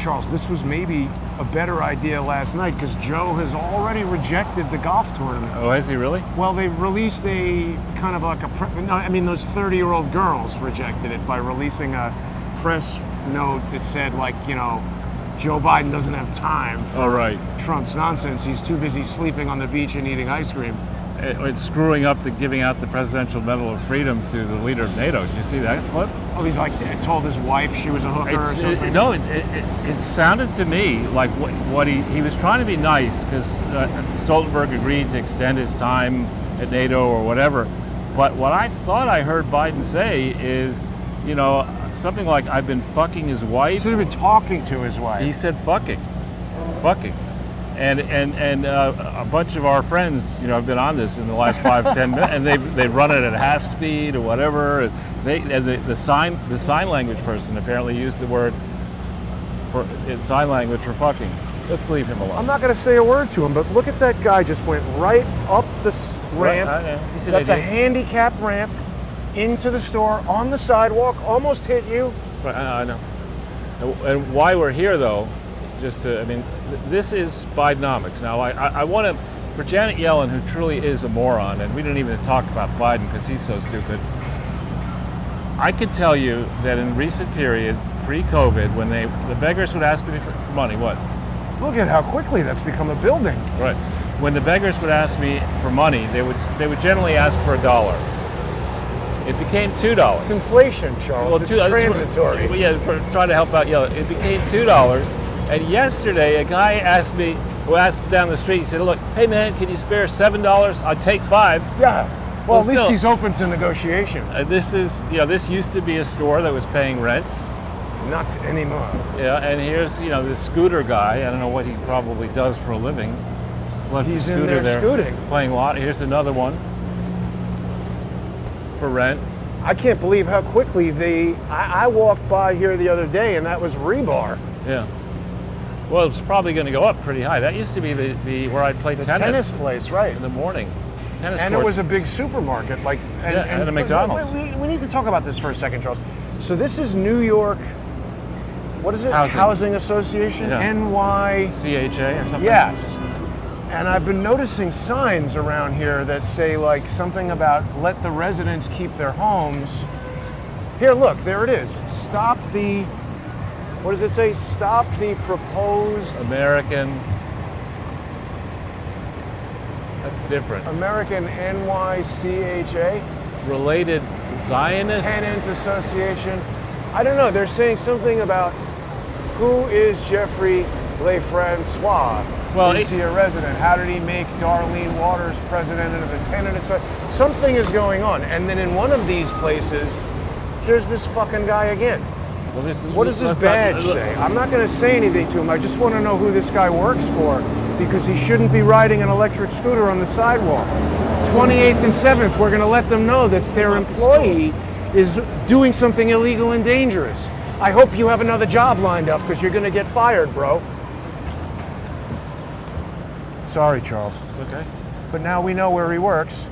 Charles, this was maybe a better idea last night because Joe has already rejected the golf tournament. Oh, has he really? Well, they released a kind of like those 30-year-old girls rejected it by releasing a press note that said, like, you know, Joe Biden doesn't have time for Trump's nonsense. He's too busy sleeping on the beach and eating ice cream. It's screwing up the giving out the Presidential Medal of Freedom to the leader of NATO. Did you see that clip? Oh, he like told his wife she was a hooker or something? It sounded to me like what he was trying to be nice because Stoltenberg agreed to extend his time at NATO or whatever. But what I thought I heard Biden say is, you know, something like, I've been fucking his wife. He should have been talking to his wife. He said fucking. And a bunch of our friends, you know, have been on this in the last 5-10 minutes, and they've run it at half speed or whatever. The sign language person apparently used the word for in sign language for fucking. Let's leave him alone. I'm not going to say a word to him, but look at that guy just went right up this ramp. That's a handicap ramp into the store on the sidewalk. Almost hit you. Right, I know. And why we're here, though. This is Bidenomics. Now, I want to, for Janet Yellen, who truly is a moron, and we didn't even talk about Biden because he's so stupid, I could tell you that in recent period, pre-COVID, when the beggars would ask me for money, what? Look at how quickly that's become a building. Right. When the beggars would ask me for money, they would generally ask for $1. It became $2. It's inflation, Charles. Well, it's transitory. Trying to help out Yellen. It became $2. And yesterday, a guy asked me, who asked down the street, he said, look, hey man, can you spare $7? I'd take $5. Yeah. Well, at least he's open to negotiation. This used to be a store that was paying rent. Not anymore. Yeah, and here's, this scooter guy. I don't know what he probably does for a living. He's in there scooting. Playing lot. Here's another one for rent. I can't believe how quickly I walked by here the other day and that was rebar. Yeah. Well, it's probably going to go up pretty high. That used to be the where I'd play tennis. The tennis place, right. In the morning. Tennis and courts. It was a big supermarket. And a McDonald's. We need to talk about this for a second, Charles. So this is New York, what is it? Housing Association? Yeah. NY... CHA or something? Yes. And I've been noticing signs around here that say like something about let the residents keep their homes. Here, look, there it is. Stop the... What does it say? Stop the proposed... American... That's different. American NYCHA? Related Zionist? Tenant Association. I don't know. They're saying something about who is Jeffrey LeFrancois? Well, is he a resident? How did he make Darlene Waters president of the tenant association? Something is going on. And then in one of these places, here's this fucking guy again. Well, what does his badge say? I'm not going to say anything to him. I just want to know who this guy works for because he shouldn't be riding an electric scooter on the sidewalk. 28th and 7th, we're going to let them know that their employee is doing something illegal and dangerous. I hope you have another job lined up because you're going to get fired, bro. Sorry, Charles. It's okay. But now we know where he works.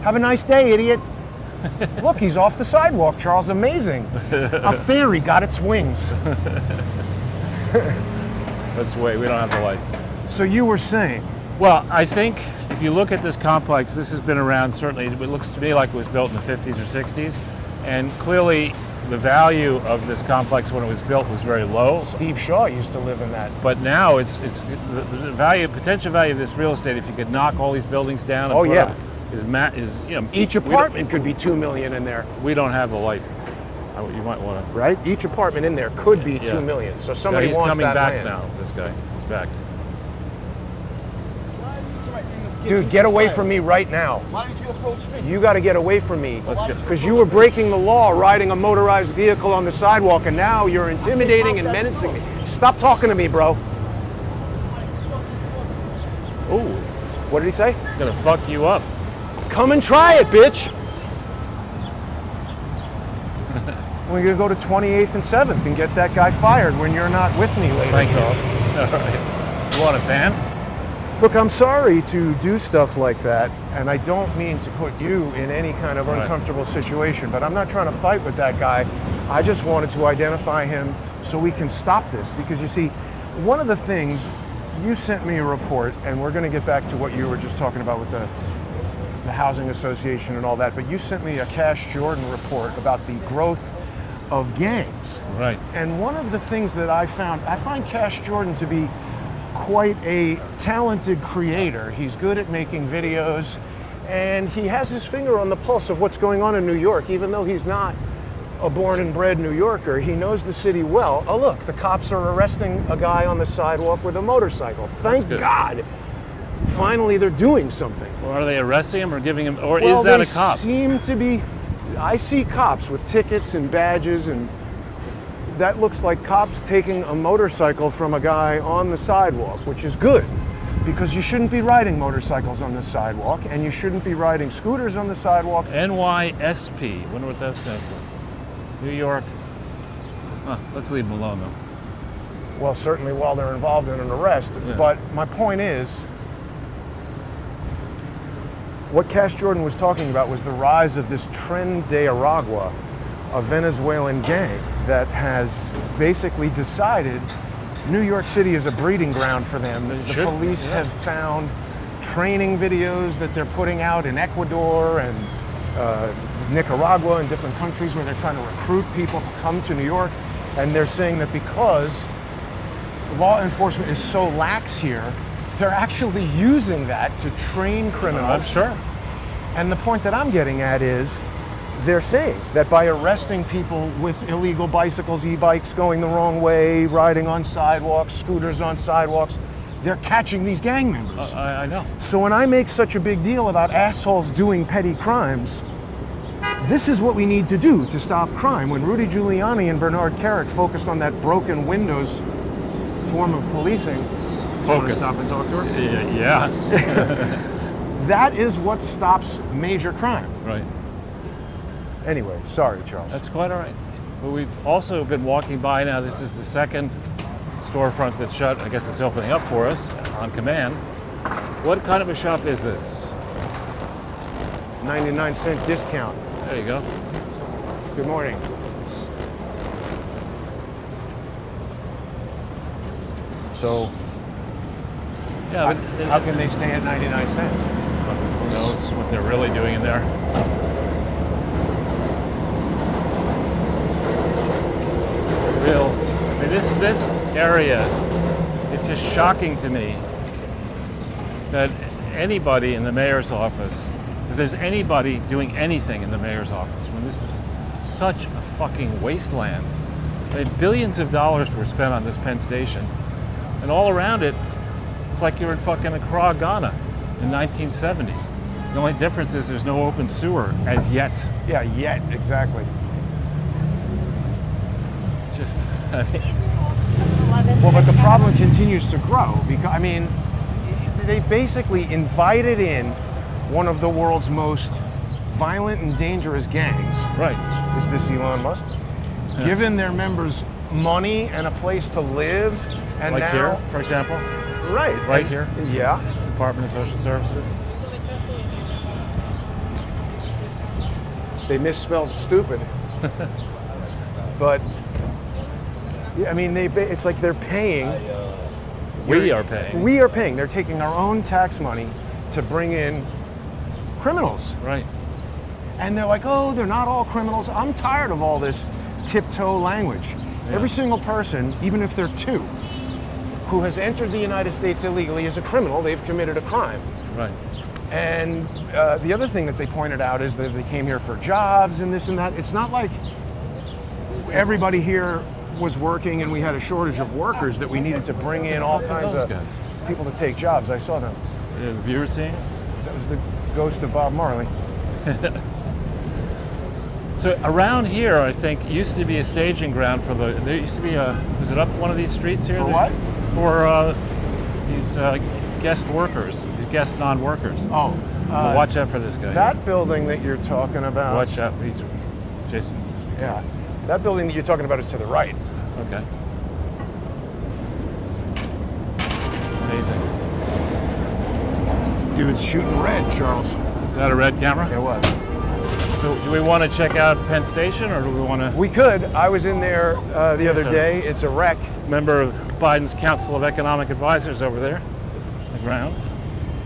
Have a nice day, idiot. Look, he's off the sidewalk, Charles. Amazing. A fairy got its wings. Let's wait. We don't have the light. So you were saying? Well, I think if you look at this complex, this has been around, certainly, it looks to me like it was built in the 50s or 60s. And clearly, the value of this complex when it was built was very low. Steve Shaw used to live in that. But now it's the value, potential value of this real estate, if you could knock all these buildings down and put up, each apartment could be $2 million in there. We don't have the light. You might want to. Right? Each apartment in there could be $2 million. So somebody wants that land. He's coming back now, this guy. He's back. Dude, get away from me right now. Why did you approach me? You got to get away from me. Let's get. Because you were breaking the law riding a motorized vehicle on the sidewalk, and now you're intimidating and menacing me. Stop talking to me, bro. Ooh. What did he say? Gonna fuck you up. Come and try it, bitch. We're going to go to 28th and 7th and get that guy fired when you're not with me later, Thank Charles. You. All right. You want a fan? Look, I'm sorry to do stuff like that, and I don't mean to put you in any kind of Right. uncomfortable situation, but I'm not trying to fight with that guy. I just wanted to identify him so we can stop this. Because you see, one of the things, you sent me a report, and we're going to get back to what you were just talking about with the housing association and all that, but you sent me a Cash Jordan report about the growth of gangs. Right. And one of the things that I find Cash Jordan to be quite a talented creator. He's good at making videos, and he has his finger on the pulse of what's going on in New York. Even though he's not a born and bred New Yorker, he knows the city well. Oh look, the cops are arresting a guy on the sidewalk with a motorcycle. Thank good. God. Finally, they're doing something. Or are they arresting him or giving him, or Well, is that they a cop? seem to be. I see cops with tickets and badges, and that looks like cops taking a motorcycle from a guy on the sidewalk, which is good, because you shouldn't be riding motorcycles on the sidewalk, and you shouldn't be riding scooters on the sidewalk. NYSP. Wonder what that stands for. New York. Huh, let's leave them alone though. Well, certainly while they're involved in an arrest. Yeah. But my point is, what Cash Jordan was talking about was the rise of this Tren de Aragua, a Venezuelan gang that has basically decided New York City is a breeding ground for them. The Sure. police Yeah. have found training videos that they're putting out in Ecuador and Nicaragua and different countries where they're trying to recruit people to come to New York. And they're saying that because law enforcement is so lax here, they're actually using that to train criminals. I'm sure. And the point that I'm getting at is, they're saying that by arresting people with illegal bicycles, e-bikes going the wrong way, riding on sidewalks, scooters on sidewalks, they're catching these gang members. I know. So when I make such a big deal about assholes doing petty crimes, this is what we need to do to stop crime. When Rudy Giuliani and Bernard Kerik focused on that broken windows form of policing, you want to Focus. stop and talk to her? Yeah. That is what stops major crime. Right. Anyway, sorry, Charles. That's quite all right. But we've also been walking by now. This is the second storefront that's shut. I guess it's opening up for us on command. What kind of a shop is this? 99-cent discount. There you go. Good morning. So, Yeah, but how can they stay at 99 cents? who knows what they're really doing in there? Real. I mean, this area, it's just shocking to me that anybody in the mayor's office, if there's anybody doing anything in the mayor's office, when this is such a fucking wasteland. I mean, billions of dollars were spent on this Penn Station, and all around it, it's like you're in fucking Accra, Ghana in 1970. The only difference is there's no open sewer as yet. Yeah, yet, exactly. It's just, I mean, Well, but the problem continues to grow because, I mean, they've basically invited in one of the world's most violent and dangerous gangs. right. Is this Elon Musk? Given their members money and a place to live, and Like now, here, for example, right, right and- here? Yeah. Department of Social Services. They misspelled stupid. But yeah, I mean, it's like they're paying. We are paying. We are paying. They're taking our own tax money to bring in criminals. Right. And they're like, oh, they're not all criminals. I'm tired of all this tiptoe language. Yeah. Every single person, even if they're two, who has entered the United States illegally is a criminal. They've committed a crime. Right. And the other thing that they pointed out is that they came here for jobs and this and that. It's not like everybody here was working and we had a shortage of workers that we needed to bring in all kinds Those of guys. people to take jobs. I saw them. Have you ever seen? That was the ghost of Bob Marley. So around here, I think, used to be a staging ground for the. There used to be a. Was it up one of these streets here? For what? For these guest workers, these guest non-workers. Oh, Well, watch out for this guy. that building that you're talking about. Watch out. He's Jason. Yeah, that building that you're talking about is to the right. Okay. Amazing. dude's shooting red, Charles. Is that a red camera? It was. So do we want to check out Penn Station, or do we want to? We could. I was in there the other Sure. day. It's a wreck. Member of Biden's Council of Economic Advisors over there, on the ground.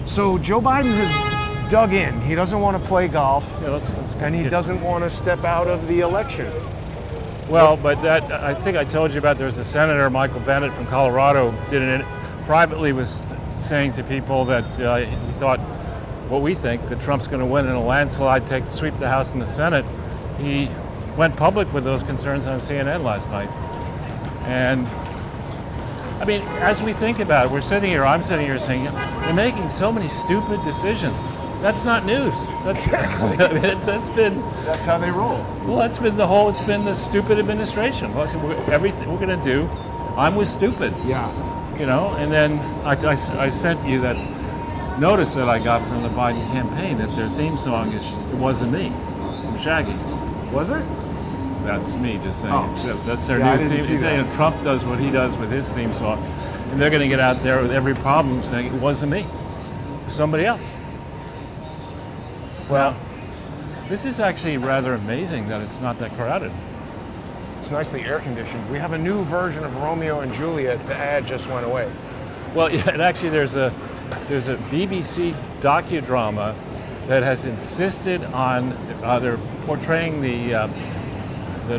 So Joe Biden has dug in. He doesn't want to play golf, Yeah, let's and he get doesn't want to step out of the election. Well, but that I think I told you about. There's a senator, Michael Bennett from Colorado, privately was saying to people that he thought what we think, that Trump's going to win in a landslide, sweep the House and the Senate. He went public with those concerns on CNN last night. And I mean, as we think about it, I'm sitting here saying, they're making so many stupid decisions. That's not news. That's, Exactly. I mean, That's how they roll. well, it's been the stupid administration. Everything we're going to do, I'm with stupid. Yeah. You know, and then I sent you that notice that I got from the Biden campaign that their theme song is "It Wasn't Me" from Shaggy. Was it? That's me just saying. Oh. That's their Yeah, I new didn't theme. see that. You know, Trump does what he does with his theme song, and they're going to get out there with every problem saying it wasn't me, it was somebody else. Well, This is actually rather amazing that it's not that crowded. it's nicely air conditioned. We have a new version of Romeo and Juliet. The ad just went away. Well, yeah, and actually there's a BBC docudrama that has insisted on they're portraying the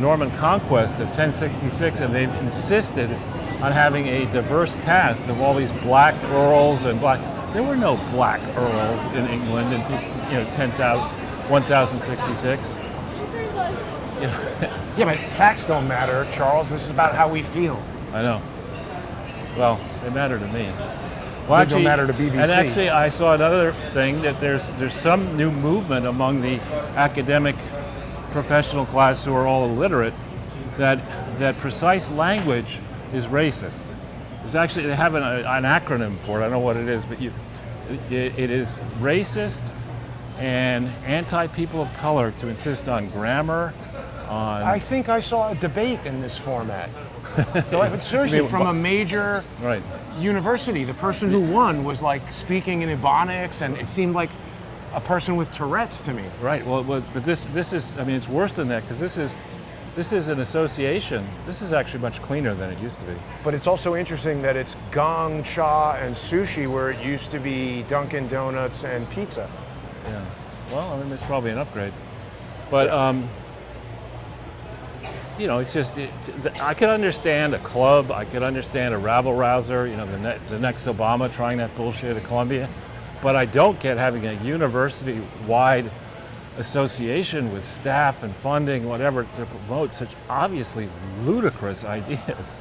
Norman conquest of 1066, and they've insisted on having a diverse cast of all these black earls and black. There were no black earls in England in 1066. You know, Yeah, but facts don't matter, Charles. This is about how we feel. I know. Well, they matter to me. They don't matter to BBC. And actually, I saw another thing that there's some new movement among the academic professional class who are all illiterate that precise language is racist. There's actually they have an acronym for it. I don't know what it is, but it is racist and anti-people of color to insist on grammar. I think I saw a debate in this format. But seriously, You mean from a major Right. university, the person who won was like speaking in Ebonics, and it seemed like a person with Tourette's to me. Right. Well, but this is. I mean, it's worse than that because this is an association. This is actually much cleaner than it used to be. But it's also interesting that it's gong cha and sushi where it used to be Dunkin' Donuts and pizza. Yeah. Well, I mean, it's probably an upgrade, but you know, it's just. I could understand a club. I could understand a rabble rouser. You know, the next Obama trying that bullshit at Columbia, but I don't get having a university-wide association with staff and funding, whatever, to promote such obviously ludicrous ideas.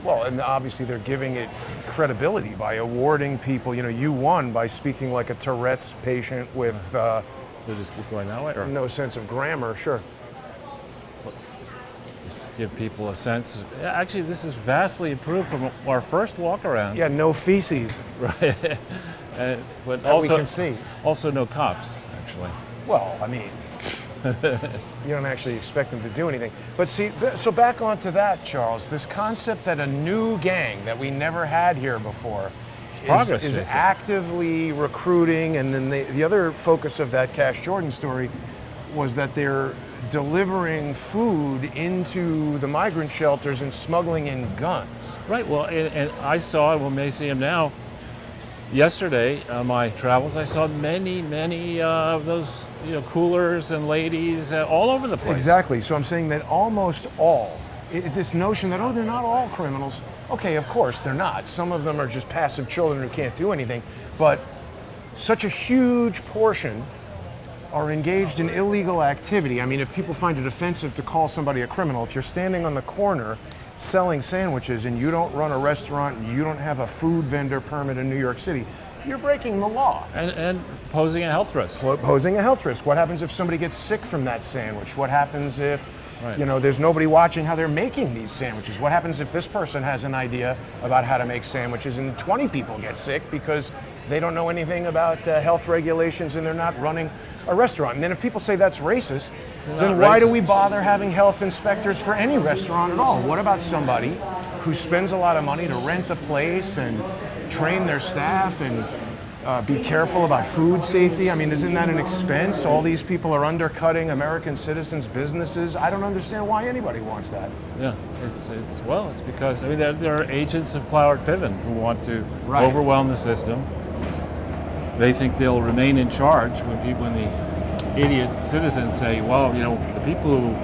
Well, and obviously they're giving it credibility by awarding people, you know, you won by speaking like a Tourette's patient with They just keep going that way, or no sense of grammar, sure. just give people a sense. Actually, this is vastly improved from our first walk around. Yeah, no feces Right. But that also, we can see. also no cops, actually. Well, I mean, you don't actually expect them to do anything. But see, so back onto that, Charles, this concept that a new gang that we never had here before Progress, is Jason. actively recruiting, and then the other focus of that Cash Jordan story was that they're delivering food into the migrant shelters and smuggling in guns. Right. Well, and I saw, we may see him now. Yesterday, on my travels, I saw many of those, you know, coolers and ladies all over the place. Exactly. So I'm saying that almost all, this notion that, oh, they're not all criminals. Okay, of course they're not. Some of them are just passive children who can't do anything. But such a huge portion are engaged in illegal activity. I mean, if people find it offensive to call somebody a criminal, if you're standing on the corner selling sandwiches and you don't run a restaurant and you don't have a food vendor permit in New York City, you're breaking the law. And posing a health risk. Posing a health risk. What happens if somebody gets sick from that sandwich? What happens if, Right. you know, there's nobody watching how they're making these sandwiches? What happens if this person has an idea about how to make sandwiches and 20 people get sick because they don't know anything about health regulations and they're not running a restaurant? And then if people say that's racist, then why do we bother having health inspectors for any restaurant at all? What about somebody who spends a lot of money to rent a place and train their staff and be careful about food safety. I mean, isn't that an expense? All these people are undercutting American citizens' businesses. I don't understand why anybody wants that. Yeah, it's because, I mean, there are agents of Cloward Piven who want to Right. overwhelm the system. They think they'll remain in charge when the idiot citizens say, well, you know, the people who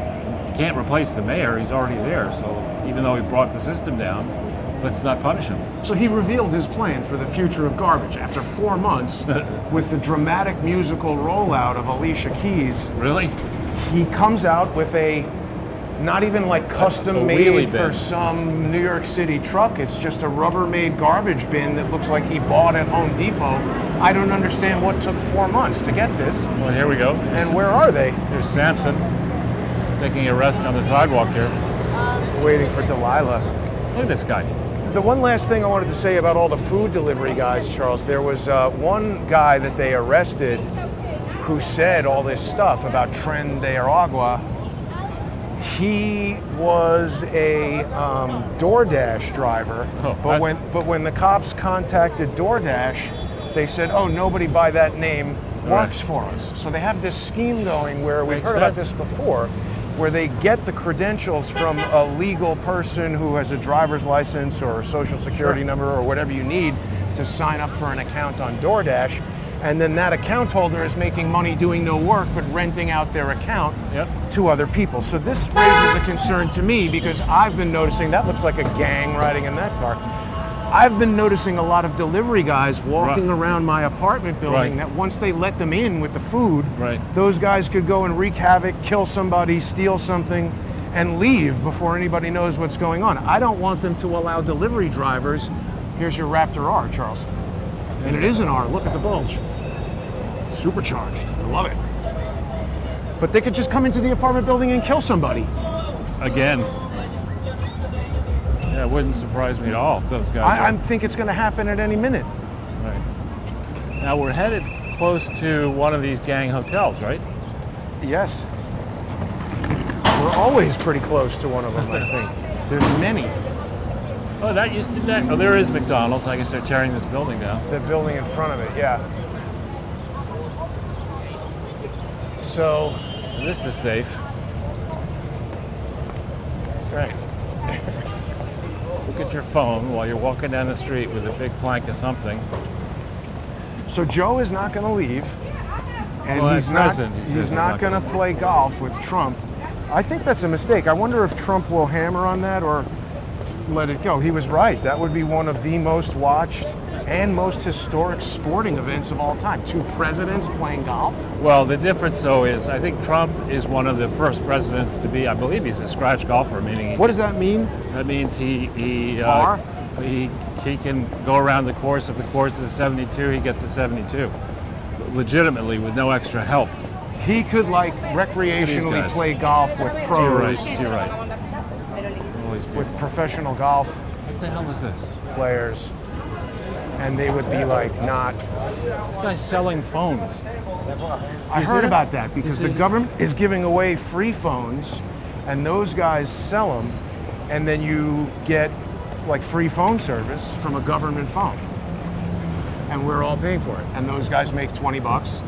can't replace the mayor, he's already there, so even though he brought the system down, let's not punish him. So he revealed his plan for the future of garbage after 4 months with the dramatic musical rollout of Alicia Keys. Really? He comes out with a not even like custom A made wheelie for bin. some New York City truck. It's just a Rubbermaid garbage bin that looks like he bought at Home Depot. I don't understand what took 4 months to get this. Well, here we go. And where are they? Here's Samson taking a rest on the sidewalk here. Waiting for Delilah. Look at this guy. The one last thing I wanted to say about all the food delivery guys, Charles, there was one guy that they arrested who said all this stuff about Tren de Aragua. He was a DoorDash driver, but when the cops contacted DoorDash, they said, "Oh, nobody by that name works for us." So they have this scheme going where we've Makes heard about sense. this before, where they get the credentials from a legal person who has a driver's license or a social security number or whatever you need to sign up for an account on DoorDash. And then that account holder is making money doing no work but renting out their account to other people. So this raises a concern to me because I've been noticing, that looks like a gang riding in that car. I've been noticing a lot of delivery guys walking around my apartment building that once they let them in with the food, those guys could go and wreak havoc, kill somebody, steal something, and leave before anybody knows what's going on. I don't want them to allow delivery drivers. Here's your Raptor R, Charles. And it is an R. Look at the bulge. Supercharged. I love it. But they could just come into the apartment building and kill somebody. Again. Yeah, it wouldn't surprise me at all if those guys I think it's going to happen at any minute. Right. Now we're headed close to one of these gang hotels, right? Yes. We're always pretty close to one of them, I think. There's many. Oh, that used to that. Oh, there is McDonald's. I guess they're tearing this building down. The building in front of it, yeah. So. And this is safe. Right. Look at your phone while you're walking down the street with a big plank of something. So Joe is not going to leave, and Well, he's at not. present, he says He's not going to play golf with Trump. I think that's a mistake. I wonder if Trump will hammer on that or let it go. He was right. That would be one of the most watched and most historic sporting events of all time. 2 presidents playing golf. Well, the difference, though, is I think Trump is one of the first presidents to be, I believe he's a scratch golfer, meaning What does that mean? that means he can go around the course. If the course is 72, he gets a 72, legitimately with no extra help. He could like recreationally guys. play golf with pros, To your right. Always be. with professional golf What the hell is this? players, and they would be like not. This guy's selling phones. I You see heard that? about that because the government is giving away free phones, and those guys sell them, and then you get like free phone service from a government phone, and we're all paying for it. And those guys make $20,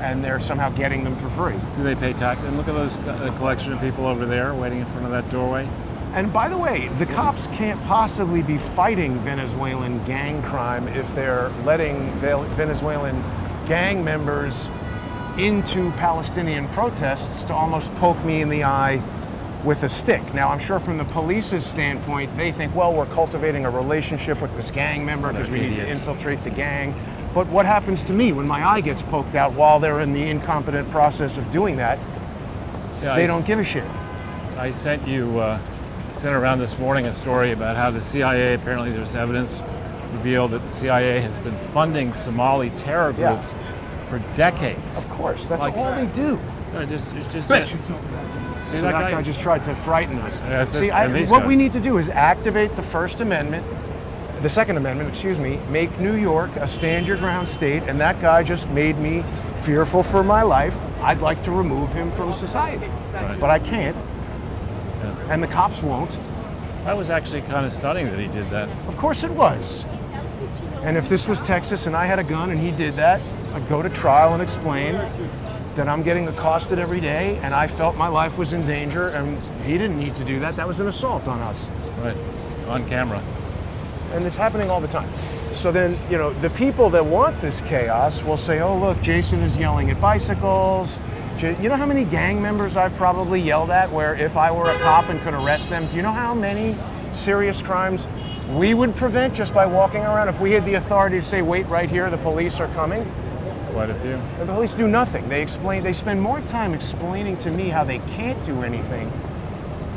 and they're somehow getting them for free. Do they pay tax? And look at those collection of people over there waiting in front of that doorway. And by the way, the cops can't possibly be fighting Venezuelan gang crime if they're letting Venezuelan gang members into Palestinian protests to almost poke me in the eye with a stick. Now, I'm sure from the police's standpoint, they think, well, we're cultivating a relationship with this gang member because we need to infiltrate the gang. But what happens to me when my eye gets poked out while they're in the incompetent process of doing that? Yeah, They don't give a shit. I sent around this morning a story about how the CIA, apparently there's evidence revealed that the CIA has been funding Somali terror groups for decades. Of course, that's Like- all they do. Just See, that guy just tried to frighten us. Yes, See, and these what we guys. need to do is activate the Second Amendment, excuse me, make New York a stand your ground state, and that guy just made me fearful for my life. I'd like to remove him from society, but I can't, and the cops won't. That was actually kind of stunning that he did that. Of course it was. And if this was Texas and I had a gun and he did that, I'd go to trial and explain that I'm getting accosted every day and I felt my life was in danger and he didn't need to do that. That was an assault on us. Right, on camera. And it's happening all the time. So then, you know, the people that want this chaos will say, oh, look, Jason is yelling at bicycles. You know how many gang members I've probably yelled at where if I were a cop and could arrest them, do you know how many serious crimes we would prevent just by walking around? If we had the authority to say, wait right here, the police are coming. Quite a few. The police do nothing. They spend more time explaining to me how they can't do anything.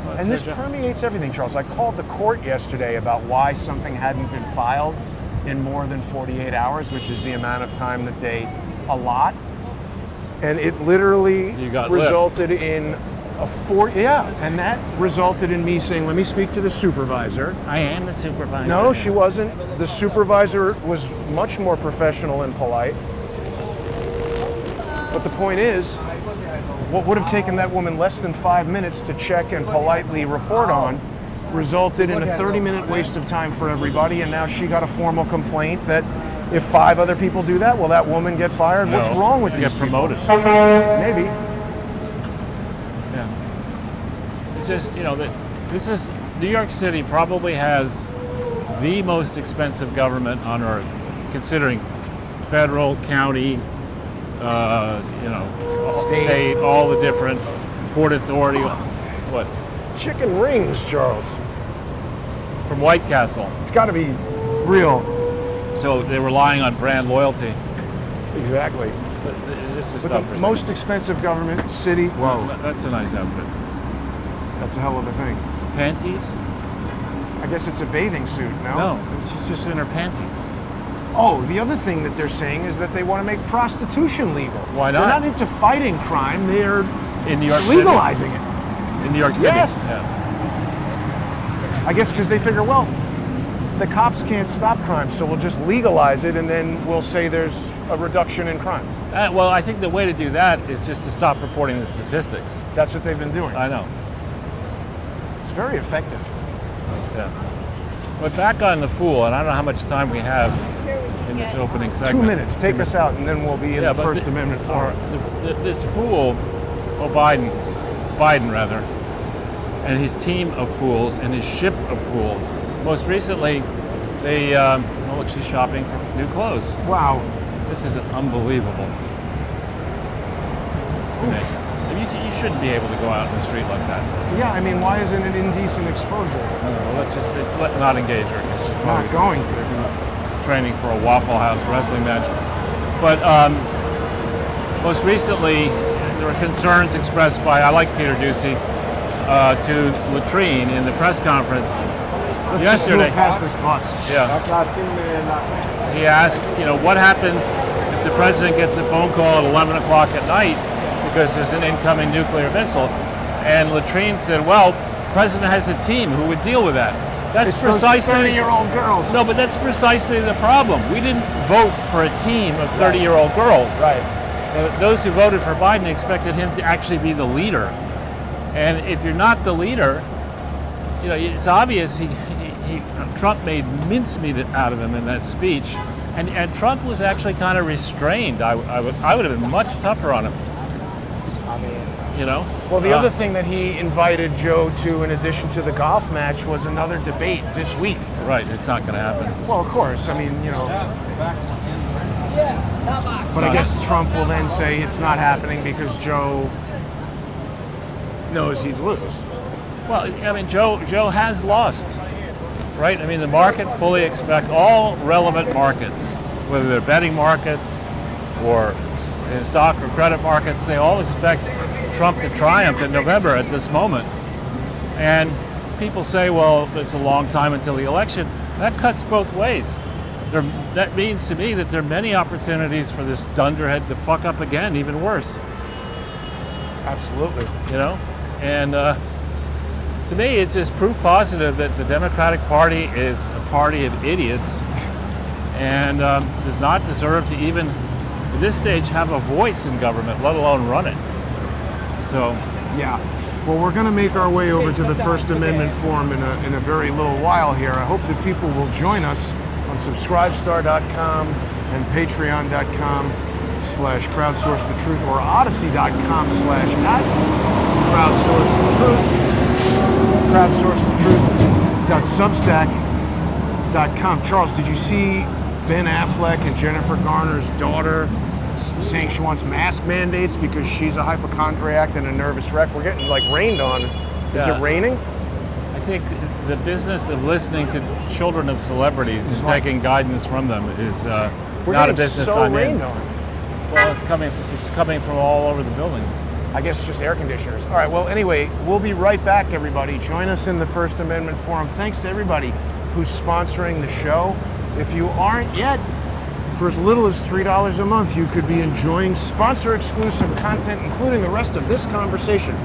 Well, And this permeates everything, Charles. I called the court yesterday about why something hadn't been filed in more than 48 hours, which is the amount of time that they allot. And it literally resulted in and that resulted in me saying, let me speak to the supervisor. I am the supervisor. No, she wasn't. The supervisor was much more professional and polite. But the point is, what would have taken that woman less than 5 minutes to check and politely report on resulted in a 30-minute waste of time for everybody, and now she got a formal complaint that if 5 other people do that, will that woman get fired? No, what's wrong with these get promoted. people? Maybe. Yeah. It's just, you know, this is, New York City probably has the most expensive government on earth, considering federal, county, state, all the different Port Authority. What? Chicken rings, Charles. From White Castle. It's got to be real. So they're relying on brand loyalty. Exactly. But this is But stuff the most expensive government city. Whoa, that's a nice outfit. that's a hell of a thing. Panties? I guess it's a bathing suit, no? No, she's just in her panties. Oh, the other thing that they're saying is that they want to make prostitution legal. Why not? They're not into fighting crime. They're In New York legalizing it. City? In New York City? Yes. Yeah. I guess because they figure, well, the cops can't stop crime, so we'll just legalize it and then we'll say there's a reduction in crime. Well, I think the way to do that is just to stop reporting the statistics. That's what they've been doing. I know. It's very effective. Yeah. But back on the Fool, and I don't know how much time we have in this opening segment. 2 minutes. Take us out, and then we'll be in the First Amendment forum. This fool, Biden rather, and his team of fools and his ship of fools. Most recently, they, look, she's shopping for new clothes. Wow. This is unbelievable. You shouldn't be able to go out in the street like that. Yeah, I mean, why isn't it indecent exposure? I don't know, let's just not engage her. It's just Not going to. training for a Waffle House wrestling match. But most recently, there were concerns expressed by, I like Peter Ducey, to Latrine in the press conference Let's yesterday. just move past this bus. Yeah. He asked, what happens if the president gets a phone call at 11 o'clock at night because there's an incoming nuclear missile? And Latrine said, well, the president has a team who would deal with that. That's It's precisely 30-year-old girls. No, but that's precisely the problem. We didn't vote for a team of 30-year-old girls. Right. Those who voted for Biden expected him to actually be the leader. And if you're not the leader, it's obvious Trump made mincemeat out of him in that speech. And Trump was actually kind of restrained. I would have been much tougher on him. Well, the other thing that he invited Joe to, in addition to the golf match, was another debate this week. Right, it's not going to happen. Well, of course. I mean, But I guess Trump will then say it's not happening because Joe knows he'd lose. Well, I mean, Joe has lost, right? I mean, the market fully expect all relevant markets, whether they're betting markets or stock or credit markets, they all expect Trump to triumph in November at this moment. And people say, well, it's a long time until the election. That cuts both ways. That means to me that there are many opportunities for this dunderhead to fuck up again, even worse. Absolutely. And to me, it's just proof positive that the Democratic Party is a party of idiots and does not deserve to even, at this stage, have a voice in government, let alone run it. So, yeah. Well, we're going to make our way over to the First Amendment Forum in a very little while here. I hope that people will join us. on subscribestar.com and patreon.com/crowdsourcethetruth or odyssey.com/@crowdsourcethetruth, crowdsourcethetruth.substack.com. Charles, did you see Ben Affleck and Jennifer Garner's daughter saying she wants mask mandates because she's a hypochondriac and a nervous wreck? We're getting like rained on. Is Yeah. it raining? I think the business of listening to children of celebrities and like- taking guidance from them is We're not a getting business so I'm in. rained on. Well, it's coming from all over the building. I guess it's just air conditioners. All right, well, anyway, we'll be right back, everybody. Join us in the First Amendment Forum. Thanks to everybody who's sponsoring the show. If you aren't yet, for as little as $3 a month, you could be enjoying sponsor-exclusive content, including the rest of this conversation.